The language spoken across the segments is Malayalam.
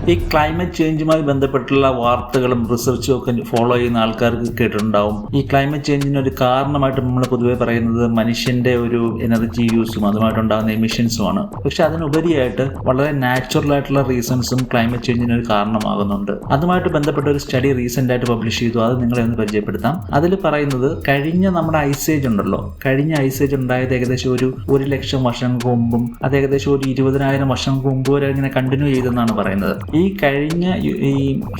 ഈ ക്ലൈമറ്റ് ചേഞ്ചുമായി ബന്ധപ്പെട്ടുള്ള വാർത്തകളും റിസർച്ചും ഒക്കെ ഫോളോ ചെയ്യുന്ന ആൾക്കാർക്ക് കേട്ടിട്ടുണ്ടാവും. ഈ ക്ലൈമറ്റ് ചേഞ്ചിന് ഒരു കാരണമായിട്ട് നമ്മൾ പൊതുവെ പറയുന്നത് മനുഷ്യന്റെ ഒരു എനർജി യൂസും അതുമായിട്ടുണ്ടാകുന്ന എമിഷൻസുമാണ്. പക്ഷെ അതിനുപരിയായിട്ട് വളരെ നാച്ചുറൽ ആയിട്ടുള്ള റീസൺസും ക്ലൈമറ്റ് ചേഞ്ചിന് ഒരു കാരണമാകുന്നുണ്ട്. അതുമായിട്ട് ബന്ധപ്പെട്ട ഒരു സ്റ്റഡി റീസെന്റ് ആയിട്ട് പബ്ലിഷ് ചെയ്തു. അത് നിങ്ങളെ ഒന്ന് പരിചയപ്പെടുത്താം. അതിൽ പറയുന്നത് കഴിഞ്ഞ നമ്മുടെ ഐസേജ് ഉണ്ടല്ലോ, കഴിഞ്ഞ ഐസേജ് ഉണ്ടായത് ഏകദേശം ഒരു 1,00,000 വർഷങ്ങൾക്ക് മുമ്പും അത് ഏകദേശം ഒരു 20,000 വർഷങ്ങൾക്ക് മുമ്പ് വരെ ഇങ്ങനെ കണ്ടിന്യൂ ചെയ്തെന്നാണ് പറയുന്നത്. ഈ കഴിഞ്ഞ ഈ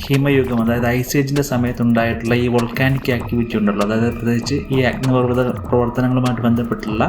ഹിമയുഗം, അതായത് ഐസേജിന്റെ സമയത്തുണ്ടായിട്ടുള്ള ഈ വോൾക്കാനിക് ആക്ടിവിറ്റി ഉണ്ടല്ലോ, അതായത് പ്രത്യേകിച്ച് ഈ അഗ്നിപർവ്വത പ്രവർത്തനങ്ങളുമായിട്ട് ബന്ധപ്പെട്ടുള്ള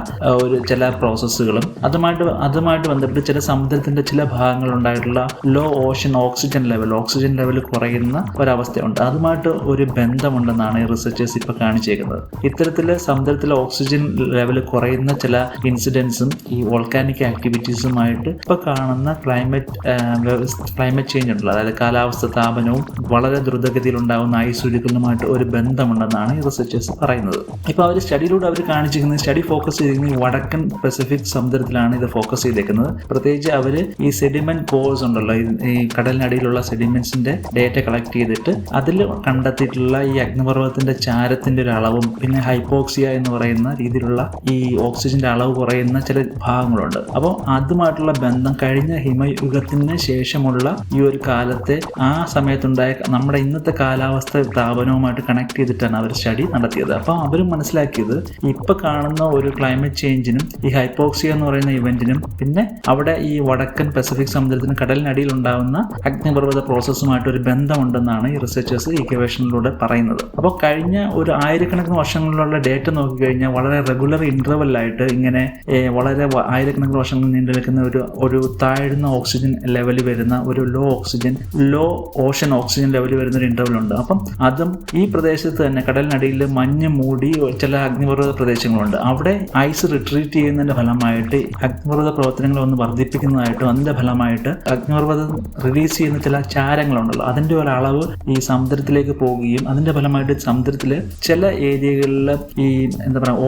ഒരു ചില പ്രോസസ്സുകളും അതുമായിട്ട് ബന്ധപ്പെട്ട് ചില സമുദ്രത്തിന്റെ ചില ഭാഗങ്ങളിൽ ഉണ്ടായിട്ടുള്ള ലോ ഓഷൻ ഓക്സിജൻ ലെവൽ കുറയുന്ന ഒരവസ്ഥയുണ്ട്. അതുമായിട്ട് ഒരു ബന്ധമുണ്ടെന്നാണ് ഈ റിസർച്ചേഴ്സ് ഇപ്പോൾ കാണിച്ചേക്കുന്നത്. ഇത്തരത്തില് സമുദ്രത്തിലെ ഓക്സിജൻ ലെവൽ കുറയുന്ന ചില ഇൻസിഡൻസും ഈ വോൾക്കാനിക് ആക്ടിവിറ്റീസുമായിട്ട് ഇപ്പോൾ കാണുന്ന ക്ലൈമറ്റ് ചേഞ്ച് ഉണ്ടല്ലോ, അതായത് കാലാവസ്ഥ താപനവും വളരെ ദ്രുതഗതിയിൽ ഉണ്ടാകുന്ന ഐസ് ഉരുക്കലുമായിട്ട് ഒരു ബന്ധമുണ്ടെന്നാണ് ഈ റിസർച്ചേഴ്സ് പറയുന്നത്. ഇപ്പോൾ അവർ സ്റ്റഡിയിലൂടെ അവർ കാണിച്ചിരിക്കുന്നത്, സ്റ്റഡി ഫോക്കസ് ചെയ്തിരിക്കുന്നത് ഈ വടക്കൻ പസഫിക് സമുദ്രത്തിലാണ് ഇത് ഫോക്കസ് ചെയ്തേക്കുന്നത്. പ്രത്യേകിച്ച് അവർ ഈ സെഡിമെന്റ് കോഴ്സ് ഉണ്ടല്ലോ, ഈ കടലിനടിയിലുള്ള സെഡിമെന്റ്സിന്റെ ഡേറ്റ കളക്ട് ചെയ്തിട്ട് അതിൽ കണ്ടെത്തിയിട്ടുള്ള ഈ അഗ്നിപർവ്വതത്തിന്റെ ചാരത്തിന്റെ ഒരു അളവും പിന്നെ ഹൈപ്പോക്സിയ എന്ന് പറയുന്ന രീതിയിലുള്ള ഈ ഓക്സിജന്റെ അളവ് കുറയുന്ന ചില ഭാഗങ്ങളുണ്ട്. അപ്പോൾ അതുമായിട്ടുള്ള ബന്ധം കഴിഞ്ഞ ഹിമയുഗത്തിന് ശേഷമുള്ള ഈ ഒരു കാലത്തെ ആ സമയത്തുണ്ടായ നമ്മുടെ ഇന്നത്തെ കാലാവസ്ഥ താപനവുമായിട്ട് കണക്ട് ചെയ്തിട്ടാണ് അവർ സ്റ്റഡി നടത്തിയത്. അപ്പോൾ അവരും മനസ്സിലാക്കിയത് ഇപ്പൊ കാണുന്ന ഒരു ക്ലൈമറ്റ് ചേഞ്ചിനും ഈ ഹൈപ്പോക്സിയ എന്ന് പറയുന്ന ഇവന്റിനും പിന്നെ അവിടെ ഈ വടക്കൻ പസഫിക് സമുദ്രത്തിന് കടലിനടിയിൽ ഉണ്ടാകുന്ന അഗ്നിപർവ്വത പ്രോസസ്സുമായിട്ട് ഒരു ബന്ധമുണ്ടെന്നാണ് ഈ റിസർച്ചേഴ്സ് ഈ ഗവേഷണത്തിലൂടെ പറയുന്നത്. അപ്പോൾ കഴിഞ്ഞ ഒരു ആയിരക്കണക്കിന് വർഷങ്ങളിലുള്ള ഡേറ്റ നോക്കിക്കഴിഞ്ഞാൽ വളരെ റെഗുലർ ഇന്റർവെല്ലായിട്ട് ഇങ്ങനെ വളരെ ആയിരക്കണക്കിന് വർഷങ്ങൾ നീണ്ടു നിൽക്കുന്ന ഒരു താഴ്ന്ന ഓക്സിജൻ ലെവൽ വരുന്ന ഒരു ലോ ഓഷൻ ഓക്സിജൻ ലെവൽ വരുന്ന ഒരു ഇന്റർവൽ ഉണ്ട്. അപ്പം അതും ഈ പ്രദേശത്ത് തന്നെ കടലിനടിയിൽ മഞ്ഞ് മൂടി ചില അഗ്നിപർവ്വത പ്രദേശങ്ങളുണ്ട്. അവിടെ ഐസ് റിട്രീറ്റ് ചെയ്യുന്നതിന്റെ ഫലമായിട്ട് അഗ്നിപർവ്വത പ്രവർത്തനങ്ങൾ ഒന്ന് വർദ്ധിപ്പിക്കുന്നതായിട്ടും അതിന്റെ ഫലമായിട്ട് അഗ്നിപർവ്വതം റിലീസ് ചെയ്യുന്ന ചില ചാരങ്ങളുണ്ടല്ലോ അതിന്റെ ഒരു അളവ് ഈ സമുദ്രത്തിലേക്ക് പോവുകയും അതിന്റെ ഫലമായിട്ട് സമുദ്രത്തിലെ ചില ഏരിയകളിൽ ഈ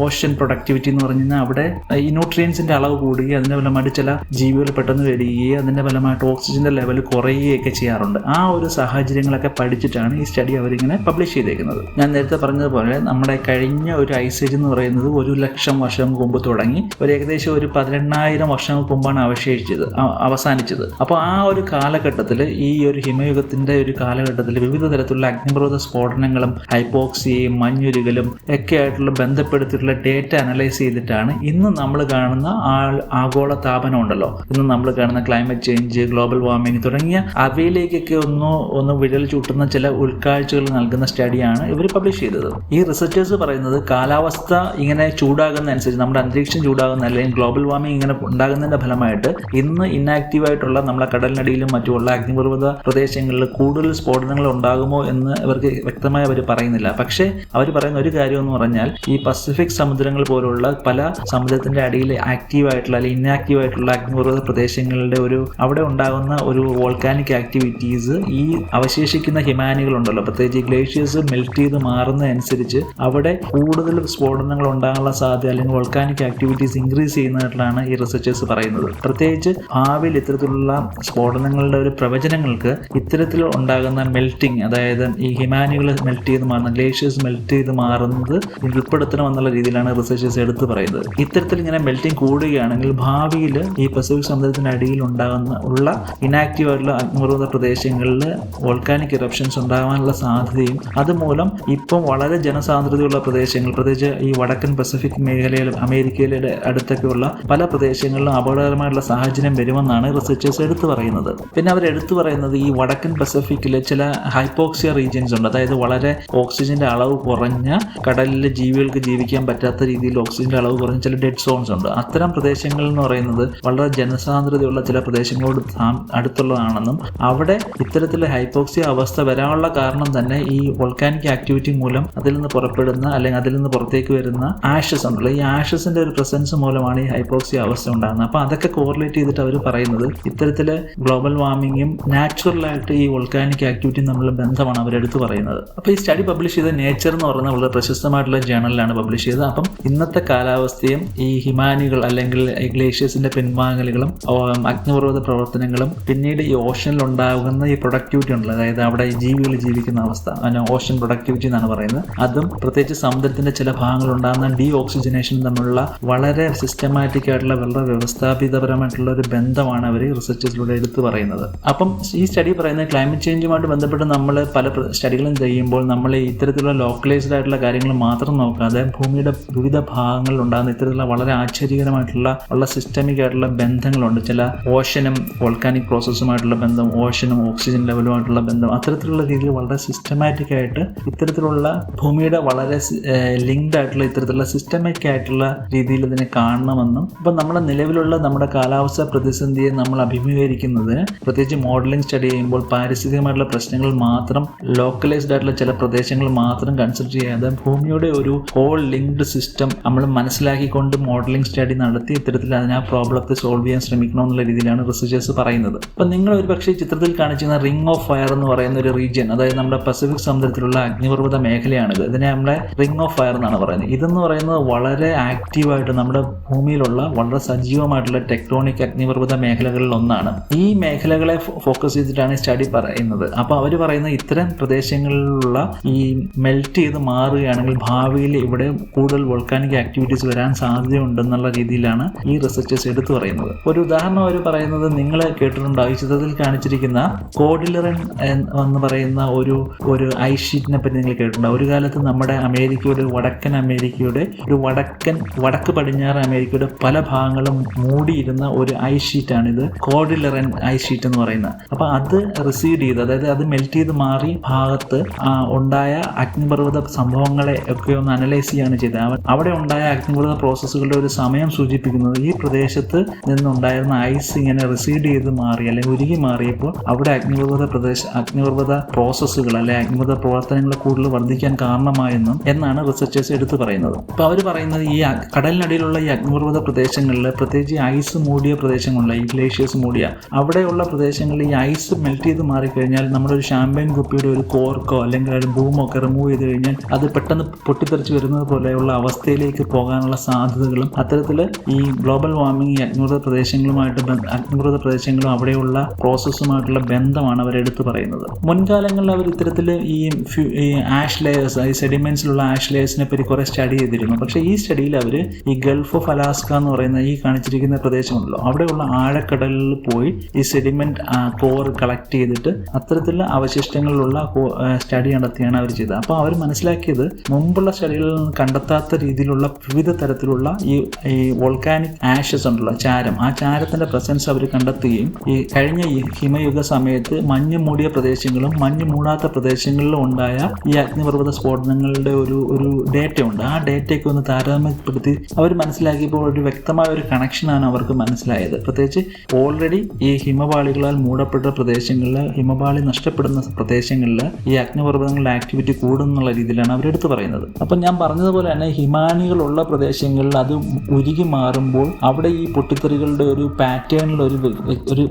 ഓഷൻ പ്രൊഡക്ടിവിറ്റി എന്ന് പറഞ്ഞു കഴിഞ്ഞാൽ അവിടെ ഈ ന്യൂട്രിയൻസിന്റെ അളവ് കൂടുകയും അതിന്റെ ഫലമായിട്ട് ചില ജീവികൾ പെട്ടെന്ന് വരികയും അതിന്റെ ഫലമായിട്ട് ഓക്സിജന്റെ ലെവൽ കുറയുകയൊക്കെ ചെയ്യാറുണ്ട്. ആ ഒരു സാഹചര്യങ്ങളൊക്കെ പഠിച്ചിട്ടാണ് ഈ സ്റ്റഡി അവരിങ്ങനെ പബ്ലിഷ് ചെയ്തേക്കുന്നത്. ഞാൻ നേരത്തെ പറഞ്ഞതുപോലെ നമ്മുടെ കഴിഞ്ഞ ഒരു ഐസേജ് എന്ന് പറയുന്നത് 1,00,000 വർഷങ്ങൾക്ക് മുമ്പ് തുടങ്ങി ഏകദേശം ഒരു 18,000 വർഷങ്ങൾക്ക് മുമ്പാണ് അവസാനിച്ചത്. അപ്പോൾ ആ ഒരു കാലഘട്ടത്തിൽ ഈ ഒരു ഹിമയുഗത്തിന്റെ ഒരു കാലഘട്ടത്തിൽ വിവിധ തരത്തിലുള്ള അഗ്നിപർവ്വത സ്ഫോടനങ്ങളും ഹൈപ്പോക്സിയയും മഞ്ഞുരുകലും ഒക്കെ ആയിട്ടുള്ള ബന്ധപ്പെടുത്തിയിട്ടുള്ള ഡേറ്റ അനലൈസ് ചെയ്തിട്ടാണ് ഇന്ന് നമ്മൾ കാണുന്ന ആഗോള താപനം ഉണ്ടല്ലോ, ഇന്ന് നമ്മൾ കാണുന്ന ക്ലൈമറ്റ് ചേഞ്ച്, ഗ്ലോബൽ വാർമിംഗ് തുടങ്ങിയ അവയിലേക്കൊക്കെ ഒന്ന് വിരൽ ചൂട്ടുന്ന ചില ഉൾക്കാഴ്ചകൾ നൽകുന്ന സ്റ്റഡിയാണ് ഇവർ പബ്ലിഷ് ചെയ്തത്. ഈ റിസർച്ചേഴ്സ് പറയുന്നത് കാലാവസ്ഥ ഇങ്ങനെ ചൂടാകുന്ന അനുസരിച്ച് നമ്മുടെ അന്തരീക്ഷം ചൂടാകുന്ന അല്ലെങ്കിൽ ഗ്ലോബൽ വാർമിംഗ് ഇങ്ങനെ ഉണ്ടാകുന്നതിന്റെ ഫലമായിട്ട് ഇന്ന് ഇന്നാക്റ്റീവ് ആയിട്ടുള്ള നമ്മളെ കടലിനടിയിലും മറ്റുമുള്ള അഗ്നിപർവ്വത പ്രദേശങ്ങളിൽ കൂടുതൽ സ്ഫോടനങ്ങൾ ഉണ്ടാകുമോ എന്ന് ഇവർക്ക് വ്യക്തമായി അവർ പറയുന്നില്ല. പക്ഷേ അവർ പറയുന്ന ഒരു കാര്യം എന്ന് പറഞ്ഞാൽ ഈ പസഫിക് സമുദ്രങ്ങൾ പോലുള്ള പല സമുദ്രത്തിന്റെ അടിയിൽ ആക്റ്റീവ് ആയിട്ടുള്ള അല്ലെങ്കിൽ ഇന്നാക്റ്റീവ് ആയിട്ടുള്ള അഗ്നിപർവ്വത പ്രദേശങ്ങളുടെ അവിടെ ഉണ്ടാകുന്ന ഒരു വോൾക്കാനിക് ആക്ടിവിറ്റീസ് ഈ അവശേഷിക്കുന്ന ഹിമാനികളുണ്ടല്ലോ, പ്രത്യേകിച്ച് ഗ്ലേഷ്യേഴ്സ് മെൽറ്റ് ചെയ്ത് മാറുന്നതനുസരിച്ച് അവിടെ കൂടുതൽ സ്ഫോടനങ്ങൾ ഉണ്ടാകാനുള്ള സാധ്യത അല്ലെങ്കിൽ വോൾക്കാനിക് ആക്ടിവിറ്റീസ് ഇൻക്രീസ് ചെയ്യുന്നതായിട്ടാണ് ഈ റിസർച്ചേഴ്സ് പറയുന്നത്. പ്രത്യേകിച്ച് ഭാവിയിൽ ഇത്തരത്തിലുള്ള സ്ഫോടനങ്ങളുടെ ഒരു പ്രവചനങ്ങൾക്ക് ഇത്തരത്തിൽ ഉണ്ടാകുന്ന മെൽറ്റിംഗ്, അതായത് ഈ ഹിമാനികൾ മെൽറ്റ് ചെയ്ത് മാറുന്ന ഗ്ലേഷ്യേഴ്സ് മെൽറ്റ് ചെയ്ത് മാറുന്നത് ഉൾപ്പെടുത്തണമെന്നുള്ള രീതിയിലാണ് റിസർച്ചേഴ്സ് എടുത്തു പറയുന്നത്. ഇത്തരത്തിൽ ഇങ്ങനെ മെൽറ്റിംഗ് കൂടുകയാണെങ്കിൽ ഭാവിയിൽ ഈ പസഫിക് സമുദ്രത്തിന്റെ അടിയിൽ ഉള്ള ഇനാക്റ്റീവ് ആയിട്ടുള്ള അഗ്നിപർവ്വത പ്രദേശങ്ങളിൽ വോൾക്കാനിക് ഇറപ്ഷൻസ് ഉണ്ടാകാനുള്ള സാധ്യതയും അതുമൂലം ഇപ്പം വളരെ ജനസാന്ദ്രതയുള്ള പ്രദേശങ്ങൾ, പ്രത്യേകിച്ച് ഈ വടക്കൻ പസഫിക് മേഖലയിലും അമേരിക്കയിലെ അടുത്തൊക്കെയുള്ള പല പ്രദേശങ്ങളിലും അപകടകരമായിട്ടുള്ള സാഹചര്യം വരുമെന്നാണ് റിസർച്ചേഴ്സ് എടുത്തു പറയുന്നത്. പിന്നെ അവർ എടുത്തു പറയുന്നത് ഈ വടക്കൻ പസഫിക്കിലെ ചില ഹൈപ്പോക്സിയ റീജിയൻസ് ഉണ്ട്, അതായത് വളരെ ഓക്സിജന്റെ അളവ് കുറഞ്ഞ കടലിലെ ജീവികൾക്ക് ജീവിക്കാൻ പറ്റാത്ത രീതിയിൽ ഓക്സിജന്റെ അളവ് കുറഞ്ഞ ചില ഡെഡ് സോൺസ് ഉണ്ട്. അത്തരം പ്രദേശങ്ങൾ എന്ന് പറയുന്നത് വളരെ ജനസാന്ദ്രതയുള്ള ചില പ്രദേശങ്ങളോട് അടുത്തുള്ളതാണെന്നും അവിടെ ഇത്തരത്തിലെ ഹൈപ്പോക്സിയ അവസ്ഥ വരാനുള്ള കാരണം തന്നെ ഈ വോൾക്കാനിക് ആക്ടിവിറ്റി മൂലം അതിൽ നിന്ന് പുറപ്പെടുന്ന അല്ലെങ്കിൽ അതിൽ നിന്ന് പുറത്തേക്ക് വരുന്ന ആഷസ് ഉണ്ടല്ലോ, ഈ ആഷസിന്റെ ഒരു പ്രസൻസ് മൂലമാണ് ഈ ഹൈപ്പോക്സിയ അവസ്ഥ ഉണ്ടാകുന്നത്. അപ്പോൾ അതൊക്കെ കോറിലേറ്റ് ചെയ്തിട്ട് അവർ പറയുന്നത് ഇത്തരത്തിലെ ഗ്ലോബൽ വാർമിങ്ങും നാച്ചുറലായിട്ട് ഈ വോൾക്കാനിക് ആക്ടിവിറ്റിയും തമ്മിലുള്ള ബന്ധമാണ് അവരെടുത്ത് പറയുന്നത്. അപ്പോൾ ഈ സ്റ്റഡി പബ്ലിഷ് ചെയ്ത നേച്ചർ എന്ന് പറയുന്ന വളരെ പ്രശസ്തമായിട്ടുള്ള ജേണലിലാണ് പബ്ലിഷ് ചെയ്തത്. അപ്പം ഇന്നത്തെ കാലാവസ്ഥയും ഈ ഹിമാനികൾ അല്ലെങ്കിൽ ഗ്ലേഷ്യേഴ്സിന്റെ പിൻവാങ്ങലുകളും അഗ്നിപർവ്വത പ്രവർത്തനങ്ങളും പിന്നീട് ഈ ഓഷൻ ഓഷനിൽ ഉണ്ടാകുന്ന ഈ പ്രൊഡക്ടിവിറ്റി ഉണ്ടല്ലോ, അതായത് അവിടെ ഈ ജീവികൾ ജീവിക്കുന്ന അവസ്ഥ, അതിനെ ഓഷൻ പ്രൊഡക്ടിവിറ്റി എന്നാണ് പറയുന്നത്. അതും പ്രത്യേകിച്ച് സമുദ്രത്തിന്റെ ചില ഭാഗങ്ങളിൽ ഉണ്ടാകുന്ന ഡീ ഓക്സിജനേഷൻ തമ്മിലുള്ള വളരെ സിസ്റ്റമാറ്റിക് ആയിട്ടുള്ള വളരെ വ്യവസ്ഥാപിതപരമായിട്ടുള്ള ഒരു ബന്ധമാണ് അവർ റിസർച്ചസിലൂടെ എടുത്തു പറയുന്നത്. അപ്പം ഈ സ്റ്റഡി പറയുന്നത് ക്ലൈമറ്റ് ചേഞ്ചുമായിട്ട് ബന്ധപ്പെട്ട് നമ്മൾ പല സ്റ്റഡികളും ചെയ്യുമ്പോൾ നമ്മൾ ഇത്തരത്തിലുള്ള ലോക്കലൈസ്ഡ് ആയിട്ടുള്ള കാര്യങ്ങൾ മാത്രം നോക്കാതെ ഭൂമിയുടെ വിവിധ ഭാഗങ്ങളിൽ ഉണ്ടാകുന്ന ഇത്തരത്തിലുള്ള വളരെ ആശ്ചര്യകരമായിട്ടുള്ള സിസ്റ്റമിക് ആയിട്ടുള്ള ബന്ധങ്ങളുണ്ട്. ചില ഓഷനും വോൾക്കാനിക് പ്രോസസ്സുമായിട്ടുള്ള ബന്ധം, ഓഷനും ഓക്സിജൻ ലെവലുമായിട്ടുള്ള ബന്ധം, അത്തരത്തിലുള്ള രീതിയിൽ വളരെ സിസ്റ്റമാറ്റിക് ആയിട്ട് ഇത്തരത്തിലുള്ള ഭൂമിയുടെ വളരെ ലിങ്ക്ഡ് ആയിട്ടുള്ള ഇത്തരത്തിലുള്ള സിസ്റ്റമിക് ആയിട്ടുള്ള രീതിയിൽ ഇതിനെ കാണണമെന്നും ഇപ്പം നമ്മുടെ നിലവിലുള്ള നമ്മുടെ കാലാവസ്ഥ പ്രതിസന്ധിയെ നമ്മൾ അഭിമുഖീകരിക്കുന്നതിന് പ്രത്യേകിച്ച് മോഡലിംഗ് സ്റ്റഡി ചെയ്യുമ്പോൾ പാരിസ്ഥിതികമായിട്ടുള്ള പ്രശ്നങ്ങൾ മാത്രം, ലോക്കലൈസ്ഡ് ആയിട്ടുള്ള ചില പ്രദേശങ്ങൾ മാത്രം കൺസിഡർ ചെയ്യാതെ ഭൂമിയുടെ ഒരു ഹോൾ ലിങ്ക്ഡ് സിസ്റ്റം നമ്മൾ മനസ്സിലാക്കിക്കൊണ്ട് മോഡലിംഗ് സ്റ്റഡി നടത്തി ഇത്തരത്തിൽ അതിനെ ആ പ്രോബ്ലത്തെ സോൾവ് ചെയ്യാൻ ശ്രമിക്കണമെന്നുള്ള രീതിയിലാണ് റിസർച്ചേഴ്സ് പറയുന്നത്. അപ്പം നിങ്ങൾ ഒരു പക്ഷേ ചിത്രത്തിൽ കാണിച്ചിരുന്ന റിംഗ് ഓഫ് ഫയർ എന്ന് പറയുന്ന ഒരു റീജിയൻ, അതായത് നമ്മുടെ പസഫിക് സമുദ്രത്തിലുള്ള അഗ്നിപർവ്വത മേഖലയാണിത്. ഇതിനെ നമ്മളെ റിംഗ് ഓഫ് ഫയർ എന്നാണ് പറയുന്നത്. ഇതെന്ന് പറയുന്നത് വളരെ ആക്റ്റീവായിട്ട് നമ്മുടെ ഭൂമിയിലുള്ള വളരെ സജീവമായിട്ടുള്ള ടെക്ടോണിക് അഗ്നിപർവ്വത മേഖലകളിൽ ഒന്നാണ്. ഈ മേഖലകളെ ഫോക്കസ് ചെയ്തിട്ടാണ് സ്റ്റഡി പറയുന്നത്. അപ്പോൾ അവർ പറയുന്ന ഇത്തരം പ്രദേശങ്ങളിലുള്ള ഈ മെൽറ്റ് ചെയ്ത് മാറുകയാണെങ്കിൽ ഭാവിയിൽ ഇവിടെ കൂടുതൽ വോൾക്കാനിക് ആക്ടിവിറ്റീസ് വരാൻ സാധ്യതയുണ്ടെന്നുള്ള രീതിയിലാണ് ഈ റിസർച്ചേഴ്സ് എടുത്തു പറയുന്നത്. ഒരു ഉദാഹരണം അവർ പറയുന്നത് നിങ്ങൾ കേട്ടിട്ടുണ്ടാവും, ഈ ചിത്രത്തിൽ കാണിച്ചിരിക്കുന്ന കോഡിലറൻ എന്ന് പറയുന്ന ഒരു ഐസ് ഷീറ്റിനെ പറ്റി നിങ്ങൾ കേട്ടിട്ടുണ്ടാവും. ഒരു കാലത്ത് നമ്മുടെ അമേരിക്കയുടെ വടക്കൻ അമേരിക്കയുടെ വടക്ക് പടിഞ്ഞാറ് അമേരിക്കയുടെ പല ഭാഗങ്ങളും മൂടിയിരുന്ന ഒരു ഐസ് ഷീറ്റാണിത്, കോഡിലറൻ ഐസ് ഷീറ്റ് എന്ന് പറയുന്നത്. അപ്പോൾ അത് റിസീഡ് ചെയ്ത്, അതായത് അത് മെൽറ്റ് ചെയ്ത് മാറി ഭാഗത്ത് ഉണ്ടായ അഗ്നിപർവ്വത സംഭവങ്ങളെ ഒക്കെ ഒന്ന് അനലൈസ് ചെയ്യാണ് ചെയ്തത്. അവിടെ ഉണ്ടായ അഗ്നിപർവ്വത പ്രോസസ്സുകളുടെ ഒരു സമയം സൂചിപ്പിക്കുന്നത് ഈ പ്രദേശത്ത് നിന്നുണ്ടായിരുന്ന ഐസ് ഇങ്ങനെ റിസീഡ് ചെയ്ത് മാറി അല്ലെങ്കിൽ ഉരുകി മാറിയപ്പോൾ അവിടെ അഗ്നിപർവ്വത പ്രോസസ്സുകൾ അല്ലെങ്കിൽ അഗ്നിപർവ്വത പ്രവർത്തനങ്ങൾ കൂടുതൽ വർദ്ധിക്കാൻ കാരണമായെന്നും എന്നാണ് റിസർച്ചേഴ്സ് എടുത്തു പറയുന്നത്. അപ്പോൾ അവർ പറയുന്നത് ഈ കടലിനടിയിലുള്ള ഈ അഗ്നിപർവ്വത പ്രദേശങ്ങളിൽ, പ്രത്യേകിച്ച് ഐസ് മൂടിയ പ്രദേശങ്ങളിലെ ഈ ഗ്ലേഷ്യേഴ്സ് മൂടിയ അവിടെയുള്ള പ്രദേശങ്ങളിൽ ഈ ഐസ് മെൽറ്റ് ചെയ്ത് മാറിക്കഴിഞ്ഞാൽ നമ്മുടെ ഒരു ഷാമ്പയിൻ കുപ്പിയുടെ ഒരു കോർക്കോ അല്ലെങ്കിൽ ഒരു ബൂമോ ഒക്കെ റിമൂവ് ചെയ്ത് കഴിഞ്ഞാൽ അത് പെട്ടെന്ന് പൊട്ടിത്തെറിച്ച് വരുന്നത് പോലെയുള്ള അവസ്ഥയിലേക്ക് പോകാനുള്ള സാധ്യതകളും, അത്തരത്തിൽ ഈ ഗ്ലോബൽ വാർമിംഗ് ഈ അഗ്നിപർവ്വത പ്രദേശങ്ങളും അവിടെയുള്ള പ്രോസസ്സുമായിട്ടുള്ള ബന്ധമാണ് അവർ എടുത്തു പറയുന്നത്. മുൻകാലങ്ങളിൽ അവർ ഇത്തരത്തിൽ ഈ ആഷ് ലെയേഴ്സ്, ഈ സെഡിമെന്റ്സിലുള്ള ആഷ് ലെയേഴ്സിനെ പറ്റി കുറെ സ്റ്റഡി ചെയ്തിരുന്നു. പക്ഷേ ഈ സ്റ്റഡിയിൽ അവർ ഈ ഗൾഫ് ഓഫ് അലാസ്ക എന്ന് പറയുന്ന ഈ കാണിച്ചിരിക്കുന്ന പ്രദേശമുണ്ടല്ലോ, അവിടെയുള്ള ആഴക്കടലിൽ പോയി ഈ സെഡിമെന്റ് കോർ കളക്ട് ചെയ്തിട്ട് അത്തരത്തിലുള്ള അവശിഷ്ടങ്ങളിലുള്ള സ്റ്റഡി നടത്തിയാണ് അവർ ചെയ്തത്. അപ്പോൾ അവർ മനസ്സിലാക്കിയത് മുമ്പുള്ള സ്റ്റഡികളിൽ കണ്ടെത്താത്ത രീതിയിലുള്ള വിവിധ തരത്തിലുള്ള ഈ വോൾക്കാനിക് ആഷസ് ഉണ്ടല്ലോ, ചാരം, ആ ചാരത്തിന്റെ പ്രസൻസ് അവർ കണ്ടെത്തുകയും ഈ കഴിഞ്ഞ ഈ ഹിമയുഗ സമയത്ത് മഞ്ഞ് മൂടിയ പ്രദേശങ്ങളും മഞ്ഞ് മൂടാത്ത പ്രദേശങ്ങളിലും ഉണ്ടായ ഈ അഗ്നിപർവ്വത സ്ഫോടനങ്ങളുടെ ഒരു ഡേറ്റ ഉണ്ട്. ആ ഡേറ്റയ്ക്ക് ഒന്ന് താരതമ്യപ്പെടുത്തി അവർ മനസ്സിലാക്കിയപ്പോൾ ഒരു വ്യക്തമായ ഒരു കണക്ഷനാണ് അവർക്ക് മനസ്സിലായത്. പ്രത്യേകിച്ച് ഓൾറെഡി ഈ ഹിമപാളികളാൽ മൂടപ്പെട്ട പ്രദേശങ്ങളിൽ, ഹിമപാളി നഷ്ടപ്പെടുന്ന പ്രദേശങ്ങളിൽ ഈ അഗ്നിപർവ്വതങ്ങളുടെ ആക്ടിവിറ്റി കൂടുന്നുള്ള രീതിയിലാണ് അവരെടുത്ത് പറയുന്നത്. അപ്പം ഞാൻ പറഞ്ഞതുപോലെ തന്നെ ഹിമാനികളുള്ള പ്രദേശങ്ങളിൽ അത് ഉരുകി മാറുമ്പോൾ അവിടെ ഈ പൊട്ടിത്തെറികളുടെ ഒരു പാറ്റേണിൽ ഒരു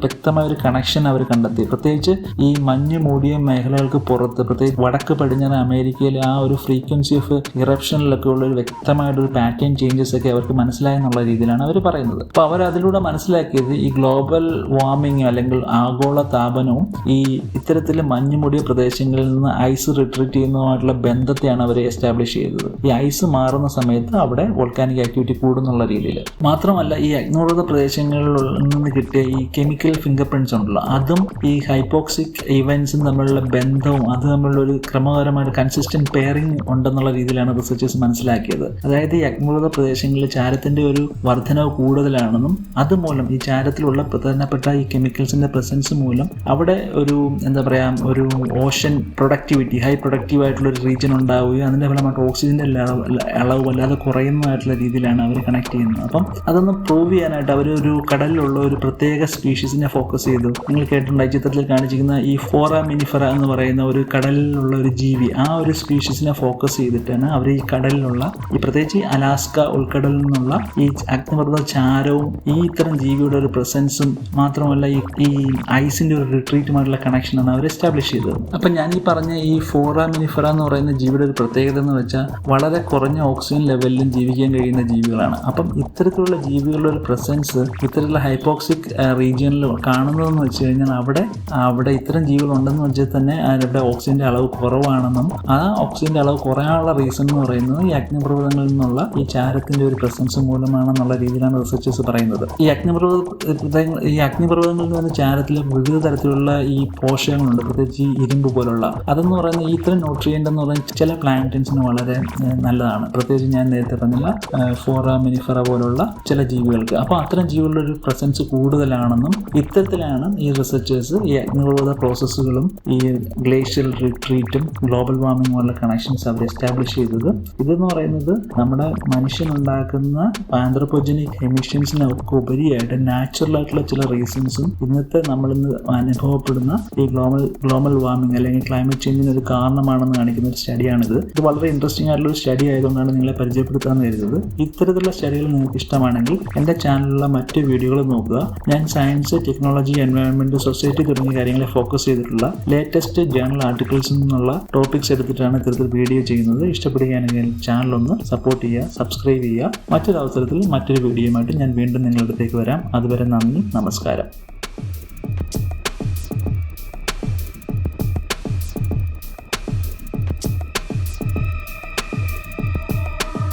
വ്യക്തമായ ഒരു കണക്ഷൻ അവർ കണ്ടെത്തി. പ്രത്യേകിച്ച് ഈ മഞ്ഞ് മൂടിയ മേഖലകൾക്ക് പുറത്ത്, പ്രത്യേകിച്ച് വടക്ക് പടിഞ്ഞാറ് അമേരിക്കയിലെ ആ ഒരു ഫ്രീക്വൻസി ഓഫ് ഇറപ്ഷനിലൊക്കെ ഉള്ള ഒരു വ്യക്തമായിട്ടൊരു പാറ്റേൺ ചേഞ്ചസ് ഒക്കെ അവർക്ക് മനസ്സിലായെന്നുള്ള രീതിയിലാണ് അവർ പറയുന്നത്. അപ്പോൾ അവർ അതിലൂടെ മനസ്സിലാക്കിയത് ഈ ഗ്ലോബൽ വാർമിംഗ് അല്ലെങ്കിൽ ആഗോള താപനവും ഈ ഇത്തരത്തിൽ മഞ്ഞ് മൂടിയ പ്രദേശങ്ങളിൽ നിന്ന് ഐസ് റിട്രീറ്റ് ചെയ്യുന്നതുമായിട്ടുള്ള ബന്ധത്തെയാണ് അവർ എസ്റ്റാബ്ലിഷ് ചെയ്തത്. ഈ ഐസ് മാറുന്ന സമയത്ത് അവിടെ വോൾക്കാനിക് ആക്ടിവിറ്റി കൂടുന്നുള്ള രീതിയിൽ. മാത്രമല്ല ഈ അഗ്നിപർവ്വത പ്രദേശങ്ങളിൽ നിന്ന് കിട്ടിയ ഈ കെമിക്കൽ ഫിംഗർ പ്രിന്റ്സ് ഉണ്ടല്ലോ, അതും ഈ ഹൈപ്പോക്സിക് ഇവന്റ്സും തമ്മിലുള്ള ബന്ധവും അത് തമ്മിലുള്ള ഒരു ക്രമപരമായിട്ട് കൺസിസ്റ്റന്റ് പെയറിംഗ് ഉണ്ടെന്നുള്ള രീതിയിലാണ് റിസർച്ചേഴ്സ് മനസ്സിലാക്കിയത്. അതായത് ഈ അഗ്നിപർവ്വത പ്രദേശങ്ങളിൽ ചാരത്തിന്റെ ഒരു വർധനവ് കൂടുതലാണെന്നും അതുമൂലം ഈ ചാരത്തിലുള്ള പ്രധാനപ്പെട്ട ഈ കെമിക്കൽസിന്റെ പ്രസൻസ് മൂലം അവിടെ ഒരു ഒരു ഓഷൻ പ്രൊഡക്ടിവിറ്റി, ഹൈ പ്രൊഡക്റ്റീവ് ആയിട്ടുള്ള ഒരു റീജിയൻ ഉണ്ടാവുകയും അതിന്റെ ഫലമായിട്ട് ഓക്സിജന്റെ അളവ് വല്ലാതെ കുറയുന്നതായിട്ടുള്ള രീതിയിലാണ് അവർ കണക്ട് ചെയ്യുന്നത്. അപ്പം അതൊന്ന് പ്രൂവ് ചെയ്യാനായിട്ട് അവർ ഒരു കടലിലുള്ള ഒരു പ്രത്യേക സ്പീഷീസിനെ ഫോക്കസ് ചെയ്തു. നിങ്ങൾ കേട്ടിട്ടുണ്ടായി ചിത്രത്തിൽ കാണിച്ചിരിക്കുന്ന ഈ ഫോറാമിനിഫറ എന്ന് പറയുന്ന ഒരു കടലിലുള്ള ഒരു ജീവി, ആ ഒരു സ്പീഷീസിനെ ഫോക്കസ് ചെയ്തിട്ടാണ് അവർ ഈ കടലിലുള്ള ഈ പ്രത്യേകിച്ച് അലാസ്ക ഉൾക്കടലിൽ നിന്നുള്ള ഈ അഗ്നിപർവ്വത ചാരവും ഈ ഇത്തരം ജീവിയുടെ ഒരു പ്രസൻസും മാത്രമല്ല ഈ ഐസിന്റെ ഒരു റിട്രീറ്റുമായിട്ടുള്ള കണക്ഷനാണ് അവർ എസ്റ്റാബ്ലിഷ് ചെയ്തത്. അപ്പം ഞാൻ ഈ പറഞ്ഞ ഈ ഫോറാമിനിഫറ എന്ന് പറയുന്ന ജീവിയുടെ ഒരു പ്രത്യേകത എന്ന് വെച്ചാൽ വളരെ കുറഞ്ഞ ഓക്സിജൻ ലെവലിലും ജീവിക്കാൻ കഴിയുന്ന ജീവികളാണ്. അപ്പം ഇത്തരത്തിലുള്ള ജീവികളുടെ ഒരു പ്രസൻസ് ഇത്തരത്തിലുള്ള ഹൈപ്പോക്സിക് റീജിയനിൽ കാണുന്നതെന്ന് വെച്ച് കഴിഞ്ഞാൽ അവിടെ ഇത്തരം ജീവികളുണ്ടെന്ന് വെച്ചാൽ തന്നെ അവിടെ ഓക്സിജൻ്റെ അളവ് കുറവാണെന്നും ആ ഓക്സിജൻ്റെ അളവ് കുറയാനുള്ള റീസൺ എന്ന് പറയുന്നത് ഈ അഗ്നിപർവ്വതങ്ങളിൽ നിന്നുള്ള ഈ ചാരത്തിൻ്റെ ഒരു പ്രസൻസ് മൂലമാണെന്നുള്ള രീതിയിലാണ് റിസർച്ചേഴ്സ് പറയുന്നത്. ഈ അഗ്നിപർവ്വതങ്ങളിൽ നിന്ന് ചാരത്തിൽ വിവിധ തരത്തിലുള്ള ഈ പോഷകങ്ങളുണ്ട്, പ്രത്യേകിച്ച് ഈ ഇരുമ്പ് പോലുള്ള. അതെന്ന് പറയുന്നത് ഈ ഇത്തരം ന്യൂട്രിയൻ്റ് എന്ന് പറയുന്നത് ചില പ്ലാന്റൻസിന് വളരെ നല്ലതാണ്, പ്രത്യേകിച്ച് ഞാൻ നേരത്തെ പറഞ്ഞില്ല ഫോറാമിനിഫറ പോലുള്ള ചില ജീവികൾക്ക്. അപ്പോൾ അത്തരം ജീവികളുടെ ഒരു പ്രസൻസ് കൂടുതലാണെന്നും ഇത്തരത്തിലാണ് ഈ റിസർച്ചേഴ്സ് ഈ അഗ്നിപർവ്വത പ്രോസസ്സുകളും ഈ ഗ്ലേഷ്യൽ റിട്രീറ്റും ഗ്ലോബൽ വാർമിംഗ് പോലുള്ള കണക്ഷൻസ് അവർ എസ്റ്റാബ്ലിഷ് ചെയ്തത്. ഇതെന്ന് പറയുന്നത് നമ്മുടെ മനുഷ്യനുണ്ടാക്കുന്ന ആന്ത്രോപോജനിക് എമിഷൻസിനൊക്കെ ഉപരിയായിട്ട് നാച്ചുറൽ ആയിട്ടുള്ള ചില റീസൺസും ഇന്നത്തെ നമ്മളിന്ന് അനുഭവപ്പെടുന്ന ഈ ഗ്ലോബൽ വാർമിംഗ് അല്ലെങ്കിൽ ക്ലൈമറ്റ് ചേഞ്ചിന് ഒരു കാരണമാണെന്ന് കാണിക്കുന്ന ഒരു സ്റ്റഡിയാണിത്. ഇത് വളരെ ഇൻട്രസ്റ്റിംഗ് ആയിട്ടുള്ള ഒരു സ്റ്റഡി ആയതുകൊണ്ടാണ് നിങ്ങളെ പരിചയപ്പെടുത്താമെന്ന് കരുതുന്നത്. ഇത്തരത്തിലുള്ള സ്റ്റഡികൾ നിങ്ങൾക്ക് ഇഷ്ടമാണെങ്കിൽ എൻ്റെ ചാനലിലുള്ള മറ്റ് വീഡിയോകൾ നോക്കുക. ഞാൻ സയൻസ്, ടെക്നോളജി, എൻവയോൺമെന്റ്, സൊസൈറ്റി തുടങ്ങിയ കാര്യങ്ങളെ ഫോക്കസ് ചെയ്തിട്ടുള്ള ലേറ്റസ്റ്റ് ജേർണൽ ആർട്ടിക്കിൾസിൽ നിന്നുള്ള ടോപ്പിക്സ് എടുത്തിട്ടാണ് ഇത്തരത്തിൽ വീഡിയോ ചെയ്യുന്നത്. ഇഷ്ടപ്പെടുകയാണെങ്കിൽ ചാനലൊന്ന് സപ്പോർട്ട് ചെയ്യുക, സബ്സ്ക്രൈബ് ചെയ്യുക. മറ്റൊരു അവസരത്തിൽ മറ്റൊരു വീഡിയോയുമായിട്ട് ഞാൻ വീണ്ടും നിങ്ങളുടെ അടുത്തേക്ക് വരാം. അതുവരെ നന്ദി, നമസ്കാരം.